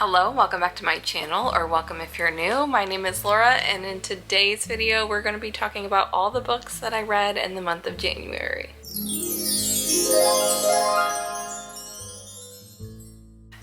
Hello, welcome back to my channel, or welcome if you're new. My name is Laura, and in today's video we're going to be talking about all the books that I read in the month of January.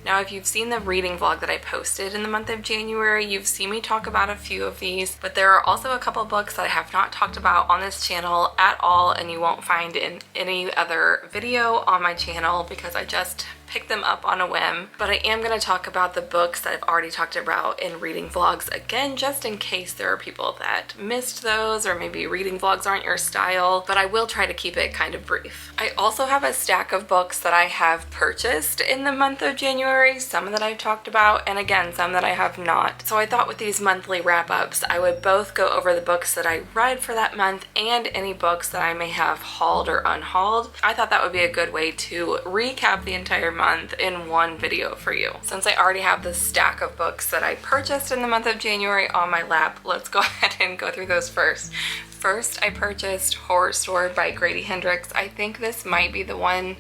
Now, if you've seen the reading vlog that I posted in the month of January, you've seen me talk about a few of these, but there are also a couple books that I have not talked about on this channel at all, and you won't find in any other video on my channel because I just picked them up on a whim. But I am going to talk about the books that I've already talked about in reading vlogs again, just in case there are people that missed those, or maybe reading vlogs aren't your style, but I will try to keep it kind of brief. I also have a stack of books that I have purchased in the month of January, some that I've talked about, and again, some that I have not. So I thought with these monthly wrap-ups, I would both go over the books that I read for that month and any books that I may have hauled or unhauled. I thought that would be a good way to recap the entire month in one video for you. Since I already have this stack of books that I purchased in the month of January on my lap, let's go ahead and go through those first. First, I purchased Horror Store by Grady Hendrix. I think this might be the one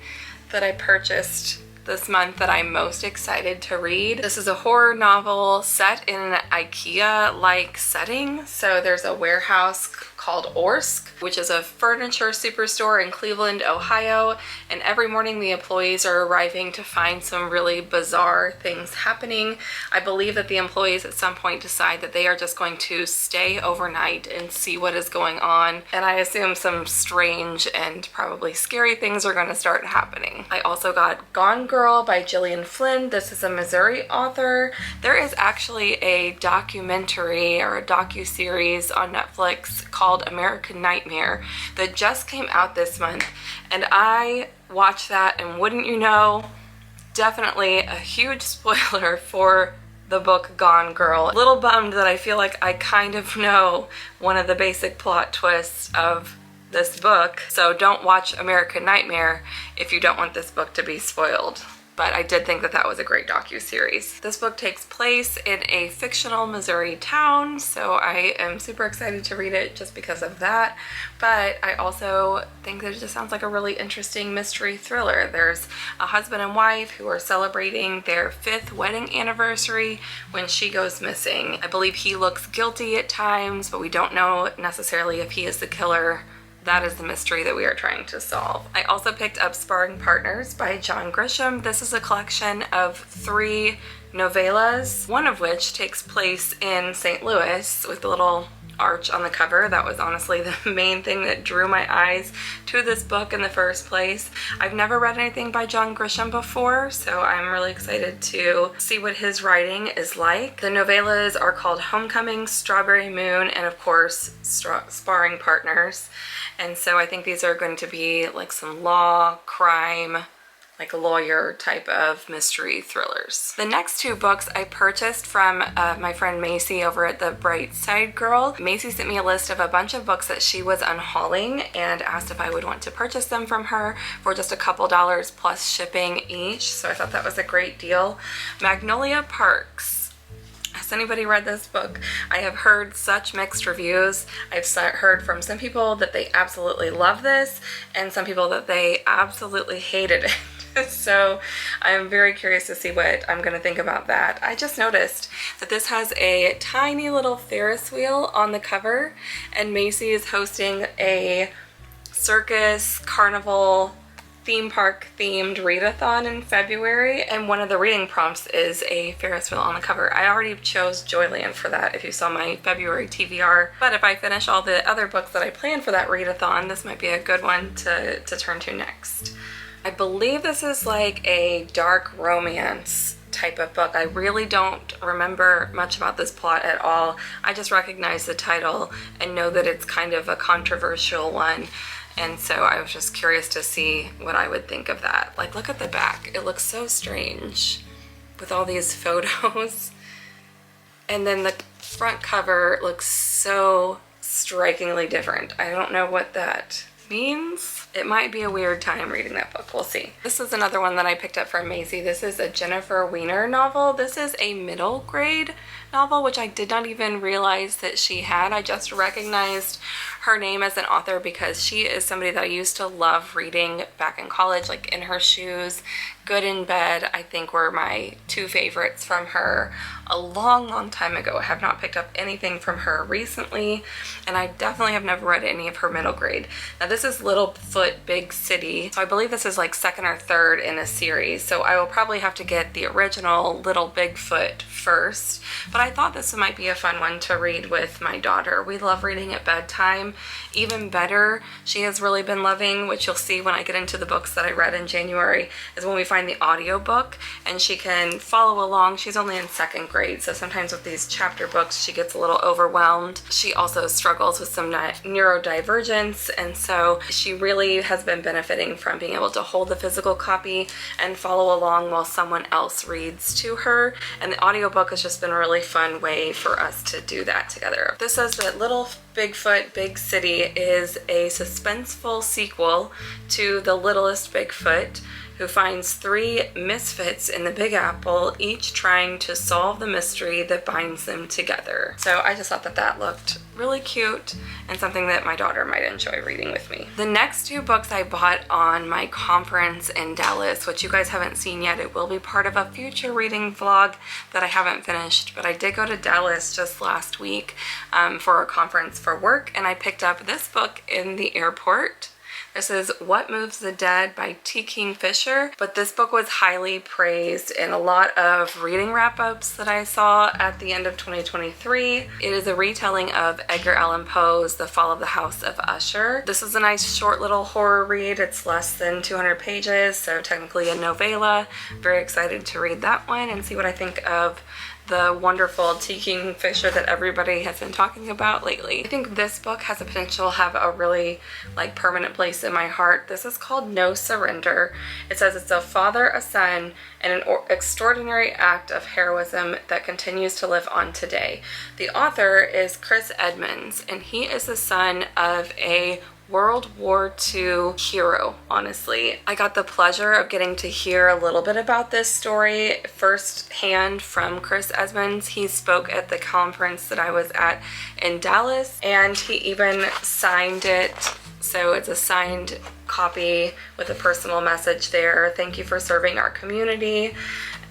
that I purchased this month that I'm most excited to read. This is a horror novel set in an IKEA-like setting. So there's a warehouse called Orsk, which is a furniture superstore in Cleveland, Ohio, and every morning the employees are arriving to find some really bizarre things happening. I believe that the employees at some point decide that they are just going to stay overnight and see what is going on, and I assume some strange and probably scary things are going to start happening. I also got Gone Girl by Gillian Flynn. This is a Missouri author. There is actually a documentary or a docu-series on Netflix called American Nightmare that just came out this month, and I watched that, and wouldn't you know, definitely a huge spoiler for the book Gone Girl. A little bummed that I feel like I kind of know one of the basic plot twists of this book, so don't watch American Nightmare if you don't want this book to be spoiled. But I did think that that was a great docu-series. This book takes place in a fictional Missouri town, so I am super excited to read it just because of that. But I also think that it just sounds like a really interesting mystery thriller. There's a husband and wife who are celebrating their 5th wedding anniversary when she goes missing. I believe he looks guilty at times, but we don't know necessarily if he is the killer. That is the mystery that we are trying to solve. I also picked up Sparring Partners by John Grisham. This is a collection of 3 novellas, one of which takes place in St. Louis with a little arch on the cover. That was honestly the main thing that drew my eyes to this book in the first place. I've never read anything by John Grisham before, so I'm really excited to see what his writing is like. The novellas are called Homecoming, Strawberry Moon, and of course Sparring Partners. And so I think these are going to be like some law, crime, like a lawyer type of mystery thrillers. The next 2 books I purchased from my friend Macy over at the Bright Side Girl. Macy sent me a list of a bunch of books that she was unhauling and asked if I would want to purchase them from her for just a couple dollars plus shipping each. So I thought that was a great deal. Magnolia Parks. Has anybody read this book? I have heard such mixed reviews. I've heard from some people that they absolutely love this and some people that they absolutely hated it. So I'm very curious to see what I'm going to think about that. I just noticed that this has a tiny little Ferris wheel on the cover, and Macy is hosting a circus, carnival, theme park themed readathon in February, and one of the reading prompts is a Ferris wheel on the cover. I already chose Joyland for that if you saw my February TBR, but if I finish all the other books that I planned for that readathon, this might be a good one to turn to next. I believe this is like a dark romance type of book. I really don't remember much about this plot at all. I just recognize the title and know that it's kind of a controversial one. And so I was just curious to see what I would think of that. Like, look at the back. It looks so strange with all these photos. And then the front cover looks so strikingly different. I don't know what that means. it might be a weird time reading that book. We'll see. This is another one that I picked up from Macy. This is a Jennifer Weiner novel. This is a middle grade novel, which I did not even realize that she had. I just recognized her name as an author because she is somebody that I used to love reading back in college, like In Her Shoes, Good in Bed, I think were my two favorites from her a long time ago. I have not picked up anything from her recently, and I definitely have never read any of her middle grade. Now this is Littlefoot Big City, so I believe this is like second or third in a series, so I will probably have to get the original Little Bigfoot first, but I thought this might be a fun one to read with my daughter. We love reading at bedtime. Even better, she has really been loving, which you'll see when I get into the books that I read in January, is when we find the audiobook and she can follow along. She's only in second grade, so sometimes with these chapter books she gets a little overwhelmed. She also struggles with some neurodivergence, and so she really has been benefiting from being able to hold the physical copy and follow along while someone else reads to her, and the audiobook has just been a really fun way for us to do that together. This says that Little Bigfoot Big City is a suspenseful sequel to The Littlest Bigfoot, who finds three misfits in the Big Apple, each trying to solve the mystery that binds them together. So I just thought that that looked really cute and something that my daughter might enjoy reading with me. The next two books I bought on my conference in Dallas, which you guys haven't seen yet. It will be part of a future reading vlog that I haven't finished, but I did go to Dallas just last week for a conference for work, and I picked up this book in the airport. This is What Moves the Dead by T. Kingfisher, but this book was highly praised in a lot of reading wrap-ups that I saw at the end of 2023. It is a retelling of Edgar Allan Poe's The Fall of the House of Usher. This is a nice short little horror read. It's less than 200 pages, so technically a novella. Very excited to read that one and see what I think of the wonderful T. Kingfisher that everybody has been talking about lately. I think this book has the potential to have a really permanent place in my heart. This is called No Surrender. It says it's a father, a son, and an extraordinary act of heroism that continues to live on today. The author is Chris Edmonds, and he is the son of a World War II hero, honestly. I got the pleasure of getting to hear a little bit about this story firsthand from Chris Edmonds. He spoke at the conference that I was at in Dallas, and he even signed it. So it's a signed copy with a personal message there. Thank you for serving our community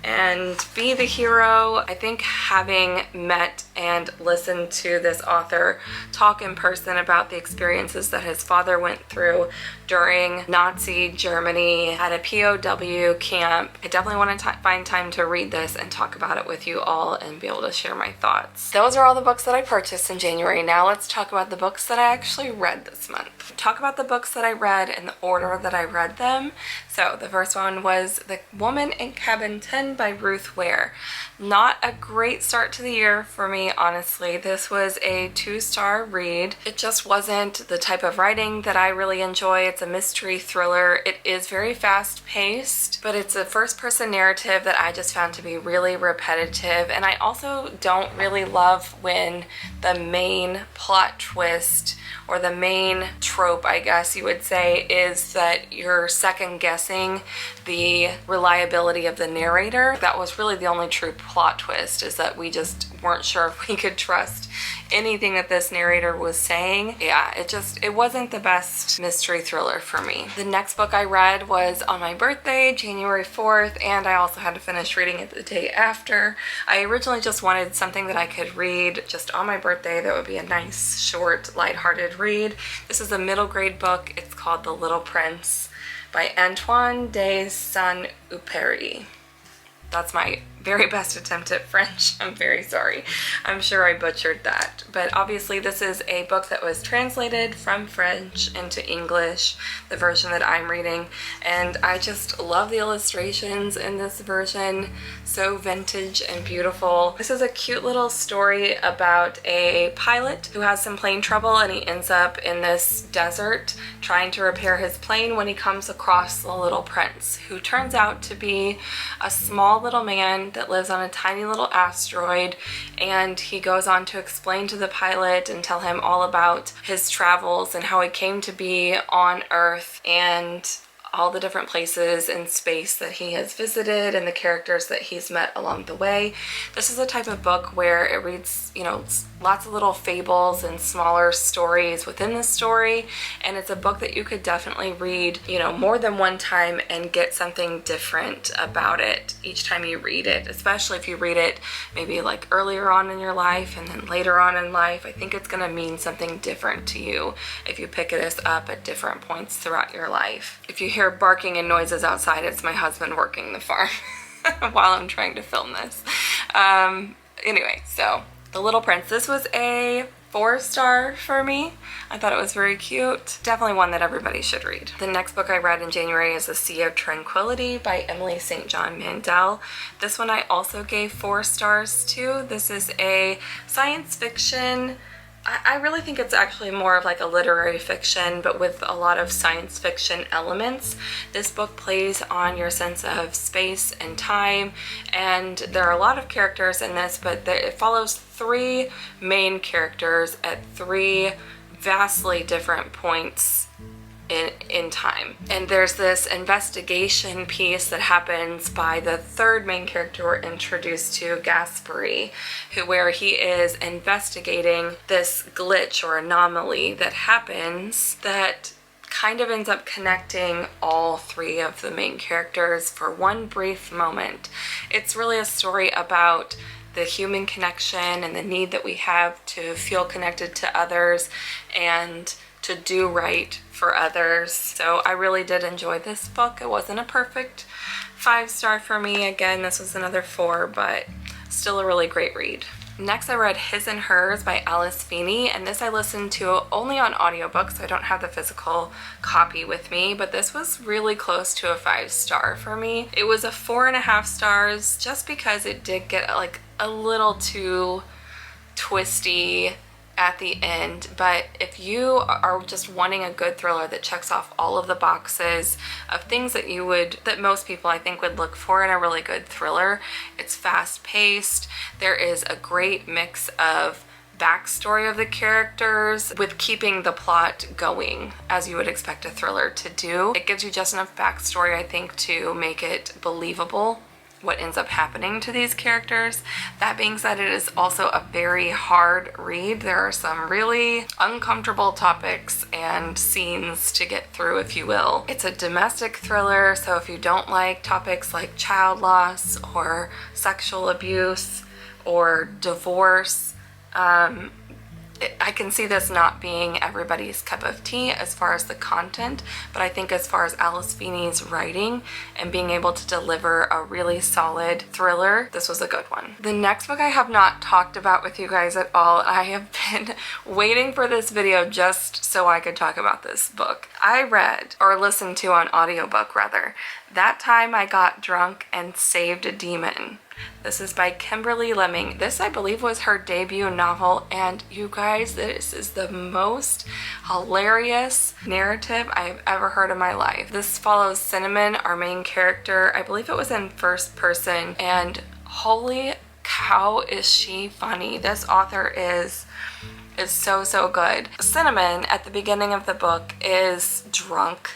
and be the hero. I think having met and listened to this author talk in person about the experiences that his father went through during Nazi Germany at a POW camp, I definitely want to find time to read this and talk about it with you all and be able to share my thoughts. Those are all the books that I purchased in January. Now let's talk about the books that I actually read this month. Talk about the books that I read in the order that I read them. So the first one was The Woman in Cabin 10 by Ruth Ware. Not a great start to the year for me, honestly. This was a 2-star read. It just wasn't the type of writing that I really enjoy. It's a mystery thriller. It is very fast-paced, but it's a first-person narrative that I just found to be really repetitive. And I also don't really love when the main plot twist, or the main trope, I guess you would say, is that you're second guessing the reliability of the narrator. That was really the only true plot twist, is that we just weren't sure if we could trust anything that this narrator was saying. Yeah, it wasn't the best mystery thriller for me. The next book I read was on my birthday, January 4th, and I also had to finish reading it the day after. I originally just wanted something that I could read just on my birthday that would be a nice, short, lighthearted read. This is a middle grade book. It's called The Little Prince by Antoine de Saint-Exupéry. That's my very best attempt at French. I'm very sorry. I'm sure I butchered that. But obviously this is a book that was translated from French into English, the version that I'm reading. And I just love the illustrations in this version. So vintage and beautiful. This is a cute little story about a pilot who has some plane trouble, and he ends up in this desert trying to repair his plane when he comes across the Little Prince, who turns out to be a small little man alien that lives on a tiny little asteroid, and he goes on to explain to the pilot and tell him all about his travels and how he came to be on Earth and all the different places in space that he has visited and the characters that he's met along the way. This is a type of book where it reads, you know, lots of little fables and smaller stories within the story, and it's a book that you could definitely read, you know, more than one time and get something different about it each time you read it, especially if you read it maybe like earlier on in your life and then later on in life. I think it's going to mean something different to you if you pick this up at different points throughout your life. If you hear barking and noises outside, it's my husband working the farm while I'm trying to film this. Anyway, so The Little Prince. This was a 4-star for me. I thought it was very cute. Definitely one that everybody should read. The next book I read in January is The Sea of Tranquility by Emily St. John Mandel. This one I also gave 4 stars to. This is a science fiction. I really think it's actually more of like a literary fiction, but with a lot of science fiction elements. This book plays on your sense of space and time, and there are a lot of characters in this, but it follows 3 main characters at 3 vastly different points in time. And there's this investigation piece that happens by the 3rd main character we're introduced to, Gaspari, where he is investigating this glitch or anomaly that happens that kind of ends up connecting all 3 of the main characters for one brief moment. It's really a story about the human connection and the need that we have to feel connected to others and to do right for others. So I really did enjoy this book. It wasn't a perfect 5-star for me. Again, this was another 4, but still a really great read. Next I read His and Hers by Alice Feeney, and this I listened to only on audiobook, so I don't have the physical copy with me, but this was really close to a 5-star for me. It was a 4.5 stars just because it did get like a little too twisty at the end, but if you are just wanting a good thriller that checks off all of the boxes of things that most people I think would look for in a really good thriller, it's fast paced. There is a great mix of backstory of the characters with keeping the plot going as you would expect a thriller to do. It gives you just enough backstory, I think, to make it believable what ends up happening to these characters. That being said, it is also a very hard read. There are some really uncomfortable topics and scenes to get through, if you will. It's a domestic thriller, so if you don't like topics like child loss or sexual abuse or divorce, I can see this not being everybody's cup of tea as far as the content, but I think as far as Alice Feeney's writing and being able to deliver a really solid thriller, this was a good one. The next book I have not talked about with you guys at all. I have been waiting for this video just so I could talk about this book. I read, or listened to on audiobook rather, That Time I Got Drunk and Saved a Demon. This is by Kimberly Lemming. This, I believe, was her debut novel, and you guys, this is the most hilarious narrative I've ever heard in my life. This follows Cinnamon, our main character. I believe it was in first person, and holy cow is she funny. This author is so good. Cinnamon, at the beginning of the book, is drunk,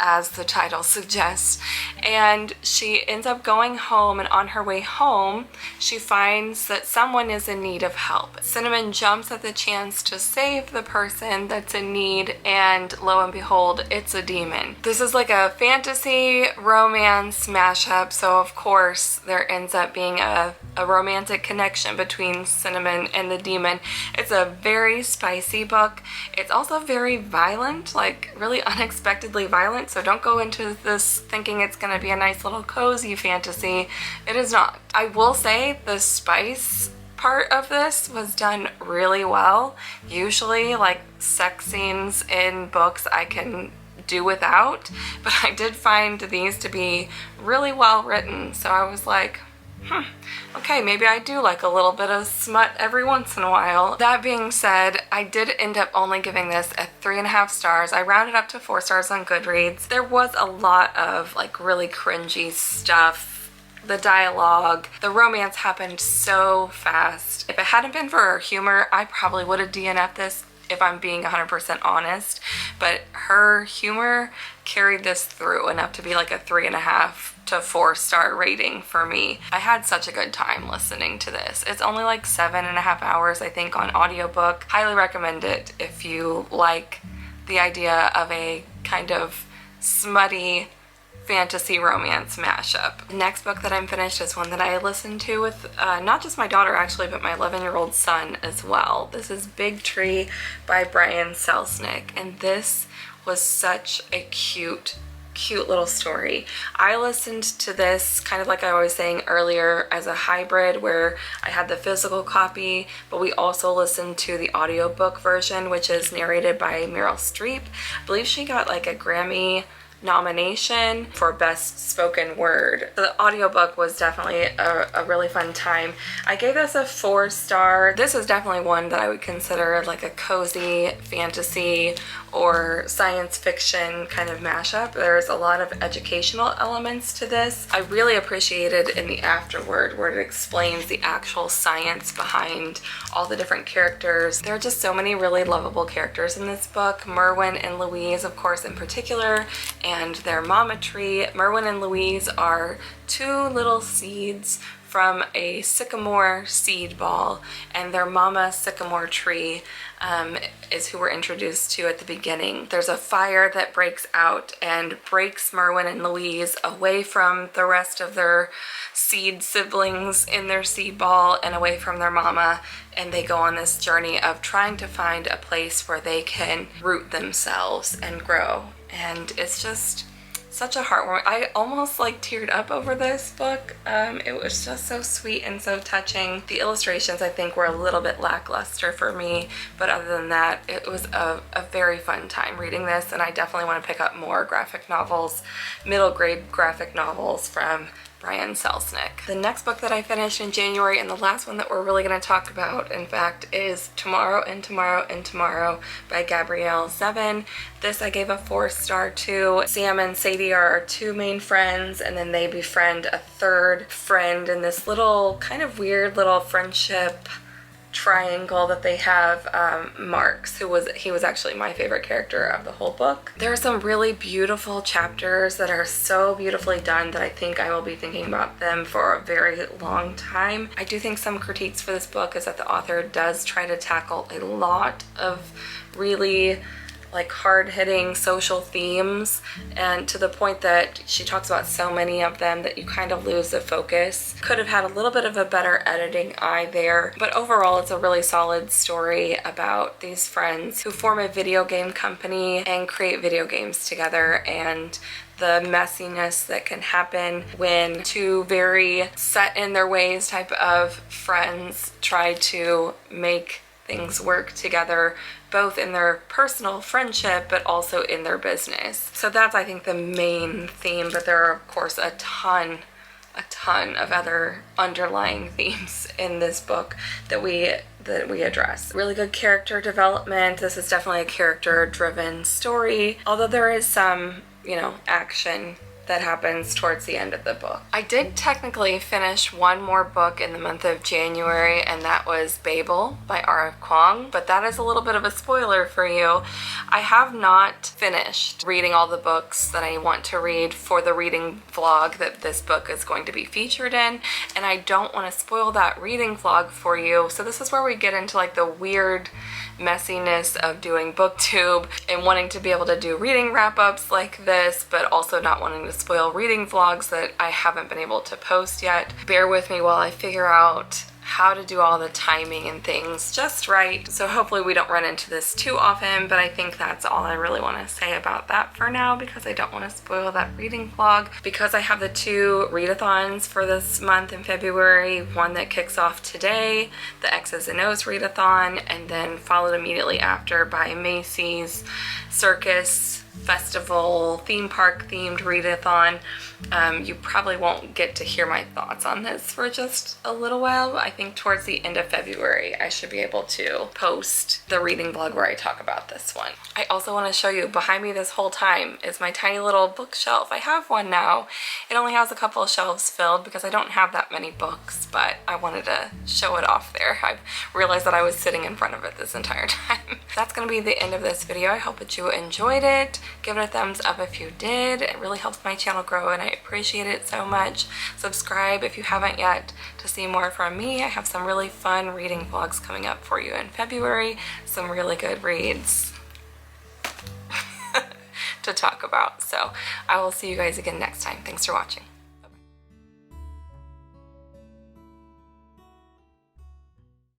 as the title suggests, and she ends up going home, and on her way home she finds that someone is in need of help. Cinnamon jumps at the chance to save the person that's in need, and lo and behold, it's a demon. This is like a fantasy romance mashup, so of course there ends up being a romantic connection between Cinnamon and the demon. It's a very spicy book. It's also very violent, like really unexpectedly violent, so don't go into this thinking it's going to be a nice little cozy fantasy. It is not. I will say the spice part of this was done really well. Usually, like, sex scenes in books I can do without, but I did find these to be really well written, so I was like, okay, maybe I do like a little bit of smut every once in a while. That being said, I did end up only giving this a 3.5 stars. I rounded up to 4 stars on Goodreads. There was a lot of like really cringy stuff the dialogue, the romance happened so fast. If it hadn't been for her humor, I probably would have DNF'd this, if I'm being 100% honest, but her humor carried this through enough to be like a 3.5 to 4 star rating for me. I had such a good time listening to this. It's only like 7.5 hours, I think, on audiobook. Highly recommend it if you like the idea of a kind of smutty fantasy romance mashup. The next book that I'm finished is one that I listened to with not just my daughter actually, but my 11-year-old son as well. This is Big Tree by Brian Selznick, and this was such a cute little story. I listened to this kind of like I was saying earlier as a hybrid where I had the physical copy, but we also listened to the audiobook version, which is narrated by Meryl Streep. I believe she got like a Grammy nomination for Best Spoken Word. The audiobook was definitely a really fun time. I gave this a 4 star. This is definitely one that I would consider like a cozy fantasy or science fiction kind of mashup. There's a lot of educational elements to this. I really appreciated in the afterword where it explains the actual science behind all the different characters. There are just so many really lovable characters in this book. Merwin and Louise, of course, in particular, and their mama tree. Merwin and Louise are 2 little seeds from a sycamore seed ball, and their mama sycamore tree is who we're introduced to at the beginning. There's a fire that breaks out and breaks Merwin and Louise away from the rest of their seed siblings in their seed ball and away from their mama, and they go on this journey of trying to find a place where they can root themselves and grow. And it's just such a heartwarming. I almost like teared up over this book. It was just so sweet and so touching. The illustrations I think were a little bit lackluster for me, but other than that, it was a very fun time reading this, and I definitely want to pick up more graphic novels, middle grade graphic novels from Brian Selznick. The next book that I finished in January, and the last one that we're really going to talk about, in fact, is Tomorrow and Tomorrow and Tomorrow by Gabrielle Zevin. This I gave a 4 star to. Sam and Sadie are our 2 main friends, and then they befriend a 3rd friend in this little kind of weird little friendship triangle that they have. Marks, he was actually my favorite character of the whole book. There are some really beautiful chapters that are so beautifully done that I think I will be thinking about them for a very long time. I do think some critiques for this book is that the author does try to tackle a lot of really like hard-hitting social themes, and to the point that she talks about so many of them that you kind of lose the focus. Could have had a little bit of a better editing eye there, but overall it's a really solid story about these friends who form a video game company and create video games together, and the messiness that can happen when 2 very set in their ways type of friends try to make things work together, both in their personal friendship but also in their business. So that's, I think, the main theme, but there are of course a ton of other underlying themes in this book that we address. Really good character development. This is definitely a character driven story, although there is some, action that happens towards the end of the book. I did technically finish one more book in the month of January, and that was Babel by R.F. Kuang, but that is a little bit of a spoiler for you. I have not finished reading all the books that I want to read for the reading vlog that this book is going to be featured in, and I don't want to spoil that reading vlog for you. So this is where we get into like the weird messiness of doing BookTube and wanting to be able to do reading wrap-ups like this, but also not wanting to spoil reading vlogs that I haven't been able to post yet. Bear with me while I figure out how to do all the timing and things just right. So hopefully we don't run into this too often, but I think that's all I really want to say about that for now, because I don't want to spoil that reading vlog. Because I have the 2 readathons for this month in February, one that kicks off today, the X's and O's readathon, and then followed immediately after by Macy's Circus festival, theme park themed readathon. You probably won't get to hear my thoughts on this for just a little while. I think towards the end of February I should be able to post the reading vlog where I talk about this one. I also want to show you behind me this whole time is my tiny little bookshelf. I have one now. It only has a couple of shelves filled because I don't have that many books, but I wanted to show it off there. I realized that I was sitting in front of it this entire time. That's going to be the end of this video. I hope that you enjoyed it. Give it a thumbs up if you did. It really helps my channel grow and I appreciate it so much. Subscribe if you haven't yet to see more from me. I have some really fun reading vlogs coming up for you in February. Some really good reads to talk about. So I will see you guys again next time. Thanks for watching.